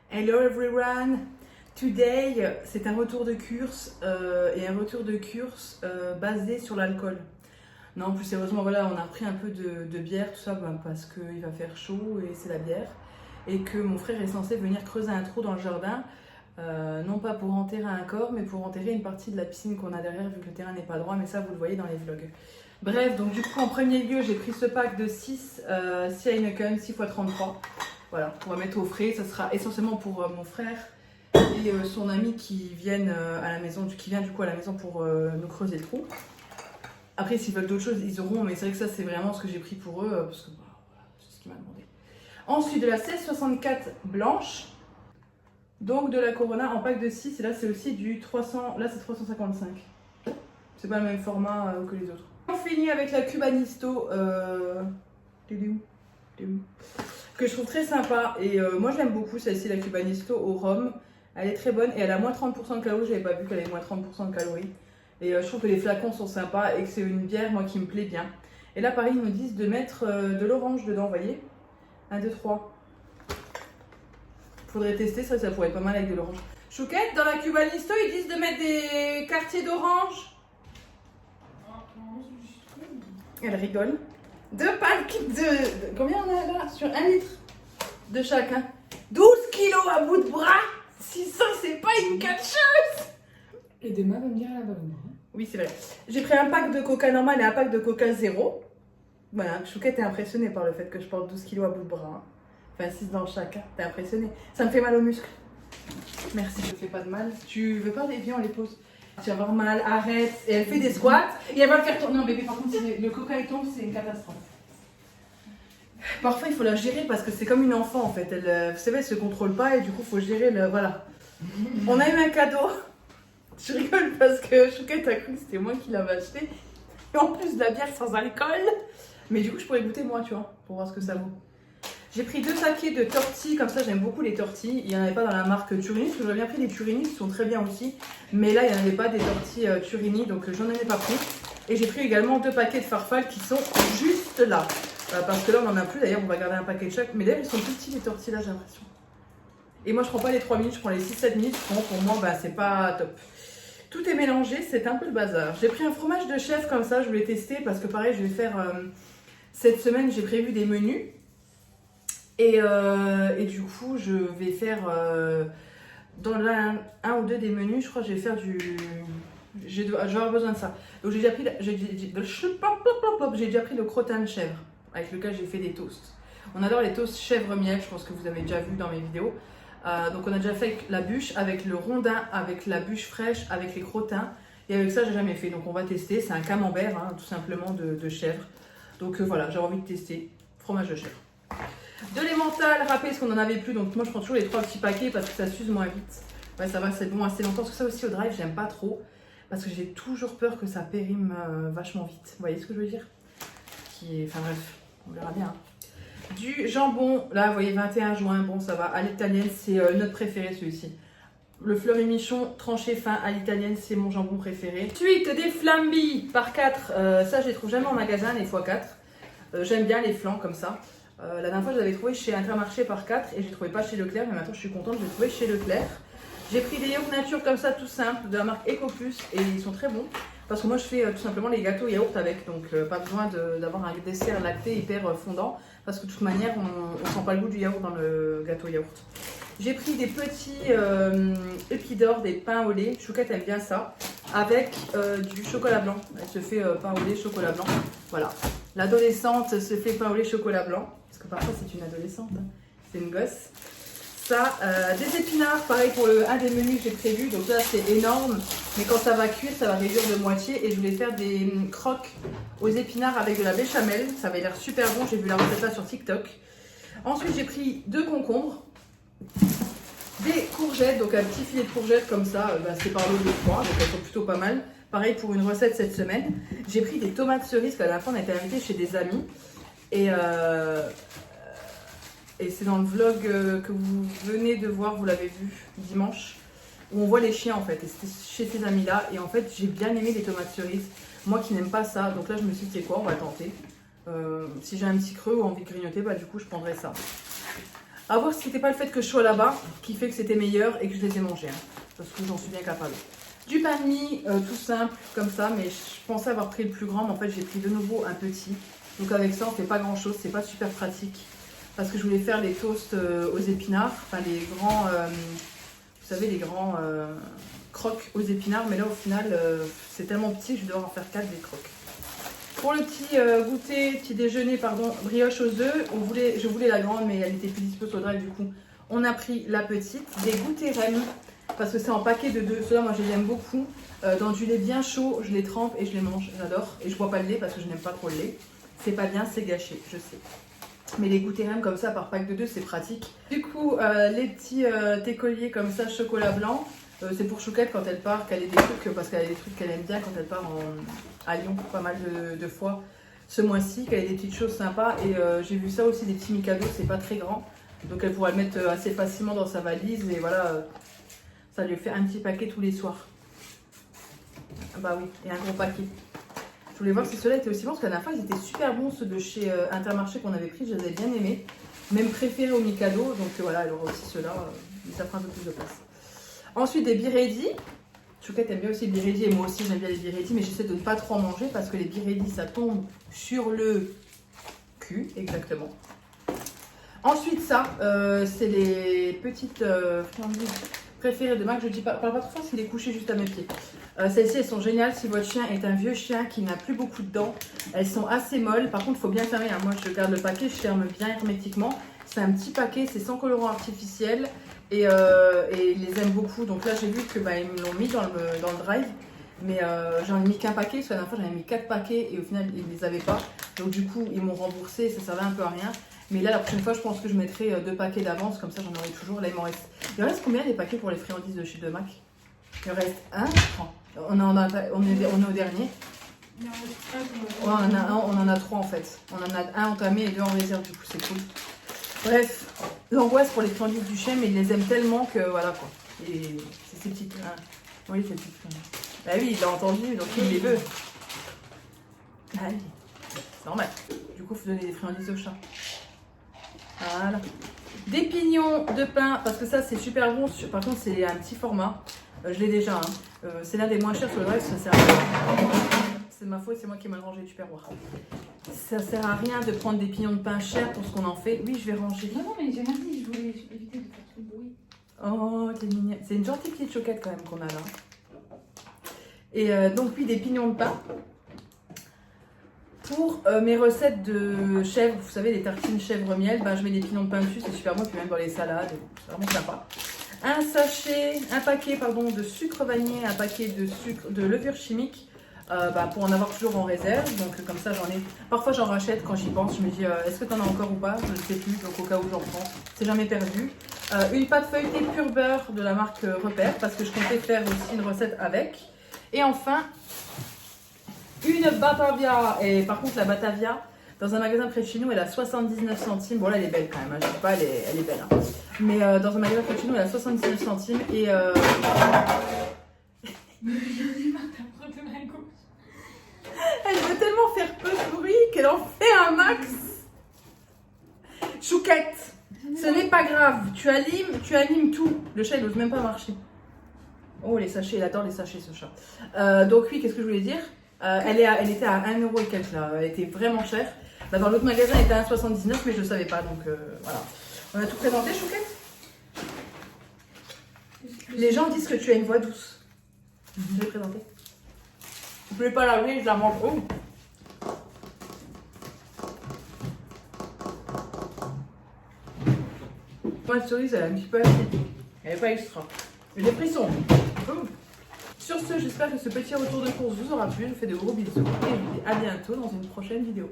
Hello everyone! Today, c'est un retour de curse et un retour de curse basé sur l'alcool. Non, plus sérieusement, voilà, on a pris un peu de bière, tout ça, parce qu'il va faire chaud et c'est la bière. Et que mon frère est censé venir creuser un trou dans le jardin, non pas pour enterrer un corps, mais pour enterrer une partie de la piscine qu'on a derrière, vu que le terrain n'est pas droit, mais ça vous le voyez dans les vlogs. Bref, donc du coup, en premier lieu, j'ai pris ce pack de 6 Heineken 6x33. Voilà, on va mettre au frais, ça sera essentiellement pour mon frère et son ami qui viennent à la maison, qui vient du coup à la maison pour nous creuser le trou. Après, s'ils veulent d'autres choses, ils auront, mais c'est vrai que ça, c'est vraiment ce que j'ai pris pour eux, parce que voilà, c'est ce qu'il m'a demandé. Ensuite, de la 1664 blanche, donc de la Corona en pack de 6, et là, c'est aussi du 300, là, c'est 355. C'est pas le même format que les autres. On finit avec la Cubanisto, que je trouve très sympa, et moi je l'aime beaucoup, celle-ci, la Cubanisto au rhum. Elle est très bonne et elle a moins 30% de calories, j'avais pas vu qu'elle avait moins 30% de calories. Et je trouve que les flacons sont sympas et que c'est une bière, moi, qui me plaît bien. Et là, pareil, ils nous disent de mettre de l'orange dedans, vous voyez. 1, 2, 3. Faudrait tester, ça pourrait être pas mal avec de l'orange. Chouquette, dans la Cubanisto, ils disent de mettre des quartiers d'orange. Elle rigole. 2 packs de... Combien on a là? Sur 1 litre de chacun. 12 kilos à bout de bras. 600, c'est pas une catcheuse. Et demain, va me dire la bonne. Oui, c'est vrai. J'ai pris un pack de coca normal et un pack de coca zéro. Voilà, Chouquette est impressionnée par le fait que je porte 12 kilos à bout de bras. Enfin, 6 dans chacun. T'es impressionnée. Ça me fait mal aux muscles. Merci, je te fais pas de mal. Tu veux pas? Viens, on les pose. Tu vas avoir mal, arrête. Et elle fait des squats. Et elle va le faire tomber. Non, bébé, par contre, si le coca il tombe, c'est une catastrophe. Parfois, il faut la gérer parce que c'est comme une enfant en fait. Elle, vous savez, elle se contrôle pas et du coup, il faut gérer le. Voilà. On a eu un cadeau. Je rigole parce que Chouquette a cru que c'était moi qui l'avais acheté. Et en plus de la bière sans alcool. Mais du coup, je pourrais goûter moi, tu vois, pour voir ce que ça vaut. J'ai pris 2 paquets de tortilles, comme ça j'aime beaucoup les tortilles. Il n'y en avait pas dans la marque Turini, parce que j'avais bien pris des Turini qui sont très bien aussi. Mais là, il n'y en avait pas des tortilles Turini, donc j'en ai pas pris. Et j'ai pris également 2 paquets de farfalle qui sont juste là. Parce que là, on n'en a plus, d'ailleurs, on va garder un paquet de chaque. Mais d'ailleurs, ils sont plus petits les tortilles là, j'ai l'impression. Et moi, je prends pas les 3 minutes, je prends les 6-7 minutes. Bon, pour moi, c'est pas top. Tout est mélangé, c'est un peu le bazar. J'ai pris un fromage de chef comme ça, je voulais tester parce que pareil, je vais faire cette semaine, j'ai prévu des menus. Et du coup, je vais faire dans un ou deux des menus, je crois que je vais faire du... Je vais avoir besoin de ça. Donc j'ai déjà pris, j'ai déjà pris le crottin de chèvre avec lequel j'ai fait des toasts. On adore les toasts chèvre-miel, je pense que vous avez déjà vu dans mes vidéos. Donc on a déjà fait avec la bûche, avec le rondin, avec la bûche fraîche, avec les crottins. Et avec ça, j'ai jamais fait. Donc on va tester. C'est un camembert, hein, tout simplement, de chèvre. Donc voilà, j'ai envie de tester. Fromage de chèvre. De l'emmental râpé, parce qu'on n'en avait plus. Donc moi, je prends toujours les 3 petits paquets parce que ça s'use moins vite. Ouais, ça va, c'est bon assez longtemps. Parce que ça aussi, au drive, j'aime pas trop. Parce que j'ai toujours peur que ça périme vachement vite. Vous voyez ce que je veux dire? Enfin bref, on verra bien. Hein. Du jambon, là vous voyez 21 juin, bon ça va, à l'italienne c'est notre préféré celui-ci. Le fleury michon tranché fin à l'italienne, c'est mon jambon préféré. Ensuite des flambis par 4, ça je les trouve jamais en magasin les x4. J'aime bien les flancs comme ça. La dernière fois je les avais trouvés chez Intermarché par 4 et je les trouvais pas chez Leclerc, mais maintenant je suis contente de les trouver chez Leclerc. J'ai pris des yaourts nature comme ça tout simple de la marque EcoPlus et ils sont très bons. Parce que moi je fais tout simplement les gâteaux yaourt avec, donc pas besoin d'avoir un dessert lacté hyper fondant. Parce que de toute manière on sent pas le goût du yaourt dans le gâteau yaourt. J'ai pris des petits épidores, des pains au lait, Chouquette aime bien ça, avec du chocolat blanc. Elle se fait pain au lait, chocolat blanc, voilà. L'adolescente se fait pain au lait, chocolat blanc, parce que parfois c'est une adolescente, hein. C'est une gosse. Ça, des épinards, pareil pour un des menus que j'ai prévu, donc là c'est énorme, mais quand ça va cuire, ça va réduire de moitié et je voulais faire des croques aux épinards avec de la béchamel, ça va l'air super bon, j'ai vu la recette là sur TikTok. Ensuite j'ai pris 2 concombres, des courgettes, donc un petit filet de courgettes comme ça, c'est par lot de 3, donc elles sont plutôt pas mal. Pareil pour une recette cette semaine. J'ai pris des tomates cerises, parce qu'à la fin on a été invités chez des amis, et c'est dans le vlog que vous venez de voir, vous l'avez vu dimanche, où on voit les chiens en fait. Et c'était chez ces amis-là. Et en fait, j'ai bien aimé les tomates cerises. Moi qui n'aime pas ça. Donc là, je me suis dit, c'est quoi, on va tenter. Si j'ai un petit creux ou envie de grignoter, du coup, je prendrai ça. À voir si c'était pas le fait que je sois là-bas qui fait que c'était meilleur et que je les ai mangés. Hein, parce que j'en suis bien capable. Du pain de mie, tout simple, comme ça, mais je pensais avoir pris le plus grand, mais en fait j'ai pris de nouveau un petit. Donc avec ça, on fait pas grand-chose, c'est pas super pratique. Parce que je voulais faire les toasts aux épinards, enfin les grands, vous savez, les grands croques aux épinards, mais là au final, c'est tellement petit que je vais devoir en faire 4 des croques. Pour le petit déjeuner, pardon, brioche aux œufs, je voulais la grande, mais elle était plus dispo sur le drive, du coup, on a pris la petite. Des goûters Rem, parce que c'est en paquet de 2. Ceux-là, moi, je les aime beaucoup. Dans du lait bien chaud, je les trempe et je les mange. J'adore. Et je bois pas le lait parce que je n'aime pas trop le lait. C'est pas bien, c'est gâché, je sais. Mais les goûters Rem comme ça, par pack de 2, c'est pratique. Du coup, les petits écoliers comme ça, chocolat blanc. C'est pour Chouquette quand elle part, qu'elle ait des trucs, parce qu'elle a des trucs qu'elle aime bien quand elle part à Lyon pas mal de fois ce mois-ci, qu'elle ait des petites choses sympas. Et j'ai vu ça aussi, des petits Mikado, c'est pas très grand. Donc elle pourra le mettre assez facilement dans sa valise et voilà, ça lui fait un petit paquet tous les soirs. Bah oui, et un gros paquet. Je voulais voir si ceux-là étaient aussi bons, parce que la dernière fois ils étaient super bons, ceux de chez Intermarché qu'on avait pris, je les avais bien aimés. Même préférés au Mikado, donc voilà, elle aura aussi ceux-là, ça fera un peu plus de place. Ensuite des Biredi. Chouquette aime bien aussi les Biredi et moi aussi j'aime bien les Biredi, mais j'essaie de ne pas trop en manger parce que les Biredi ça tombe sur le cul, exactement. Ensuite ça, c'est les petites friandises préférées de Mac. Je parle pas trop fort s'il est couché juste à mes pieds. Celles-ci elles sont géniales si votre chien est un vieux chien qui n'a plus beaucoup de dents. Elles sont assez molles, par contre il faut bien fermer, hein. Moi je garde le paquet, je ferme bien hermétiquement. C'est un petit paquet, c'est sans colorant artificiel. Et ils les aiment beaucoup. Donc là j'ai vu que ils me l'ont mis dans le drive. Mais j'en ai mis qu'un paquet, parce que la dernière fois j'en ai mis 4 paquets et au final ils les avaient pas. Donc du coup ils m'ont remboursé et ça servait un peu à rien. Mais là la prochaine fois je pense que je mettrai 2 paquets d'avance, comme ça j'en aurai toujours. Là il m'en reste. Il reste combien les paquets pour les friandises de chez Mac? Il en reste un. On est au dernier. On en a 3 en fait. On en a un entamé et 2 en réserve, du coup c'est cool. Bref, l'angoisse pour les friandises du chien, mais ils les aiment tellement que voilà quoi. Et c'est ces petites. Oui, ces petites. Bah oui, il l'a entendu, donc il les veut. Allez, c'est normal. Du coup, il faut donner des friandises au chat. Voilà. Des pignons de pain, parce que ça c'est super bon. Par contre, c'est un petit format. Je l'ai déjà. Hein. C'est l'un des moins chers sur le drive, ça sert à rien. C'est ma faute, c'est moi qui ai mal rangé du perroir. Ça sert à rien de prendre des pignons de pain chers pour ce qu'on en fait. Oui, je vais ranger. Non, mais j'ai rien dit, je voulais éviter de faire trop de bruit. Oh, t'es mignonne. C'est une gentille petite Chouquette quand même qu'on a là. Et donc oui, des pignons de pain. Pour mes recettes de chèvre, vous savez, les tartines chèvre-miel, je mets des pignons de pain dessus, c'est super bon, et puis même dans les salades, c'est vraiment sympa. Un paquet de sucre vanillé, un paquet de levure chimique, pour en avoir toujours en réserve. Donc comme ça j'en ai. Parfois j'en rachète quand j'y pense, je me dis est-ce que t'en as encore ou pas, je ne sais plus, donc au cas où j'en prends, c'est jamais perdu. Une pâte feuilletée pur beurre de la marque Repère, parce que je comptais faire aussi une recette avec. Et enfin une Batavia. Et par contre la Batavia, dans un magasin près de chez nous, elle a 79 centimes. Bon là elle est belle quand même, hein. Je sais pas, elle est belle. Hein. Mais dans un magasin près de chez nous, elle a 79 centimes et... Elle veut tellement faire peu de bruit qu'elle en fait un max. Chouquette, ce n'est pas grave. Tu animes tout. Le chat, il n'ose même pas marcher. Oh, les sachets, il adore les sachets, ce chat. Donc oui, qu'est-ce que je voulais dire? Elle était à 1 € et quelques là. Elle était vraiment chère. Dans l'autre magasin, elle était à 1,79 €, mais je ne le savais pas. Donc voilà. On a tout présenté, Chouquette? Les gens disent que tu as une voix douce. Je l'ai présenté. Je ne voulais pas la laver, je la mange. Oh. Moi, la cerise, elle est un petit peu acidée. Elle n'est pas extra. J'ai pris son. Oh. Sur ce, j'espère que ce petit retour de course vous aura plu. Je vous fais de gros bisous et je vous dis à bientôt dans une prochaine vidéo.